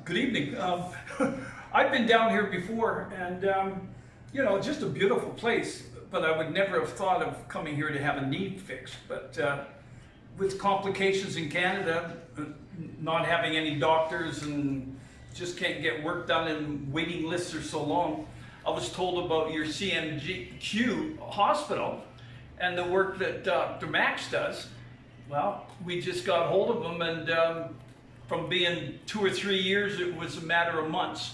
Good evening. I've been down here before, and you know, just a beautiful place, but I would never have thought of coming here to have a knee fixed. But with complications in Canada, not having any doctors and just can't get work done, and waiting lists are so long, I was told about your CMQ hospital and the work that Dr.Max does. Well, we just got hold of them, and from being 2 or 3 years, it was a matter of months.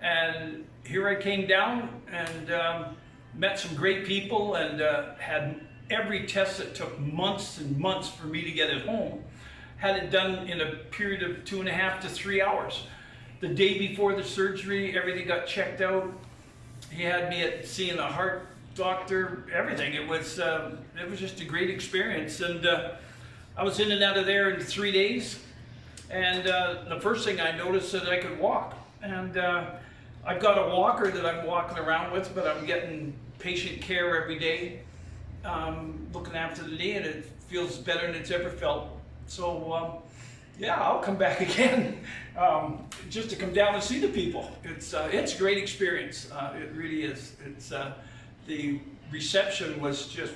And here I came down and met some great people, and had every test that took months and months for me to get it home. Had it done in a period of 2.5 to 3 hours. The day before the surgery, everything got checked out. He had me seeing a heart doctor, everything. It was just a great experience. And I was in and out of there in 3 days. And the first thing I noticed that I could walk. And I've got a walker that I'm walking around with, but I'm getting patient care every day, looking after the knee, and it feels better than it's ever felt. So yeah, I'll come back again, just to come down and see the people. It's a great experience. It really is. It's the reception was just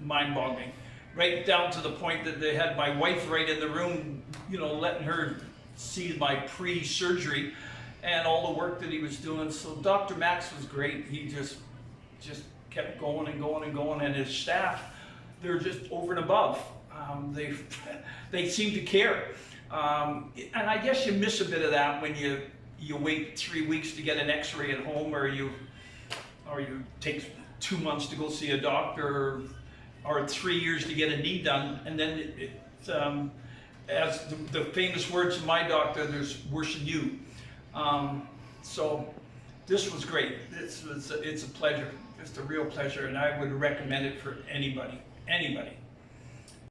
mind-boggling. Right down to the point that they had my wife right in the room, you know, letting her see my pre-surgery and all the work that he was doing. So Dr. Max was great. He just kept going and going and going, and his staff, they're just over and above. They seem to care. And I guess you miss a bit of that when you wait 3 weeks to get an x-ray at home, or you take 2 months to go see a doctor, or 3 years to get a knee done, and then as the famous words of my doctor, there's worse than you. So this was great. It's a pleasure, just a real pleasure, and I would recommend it for anybody.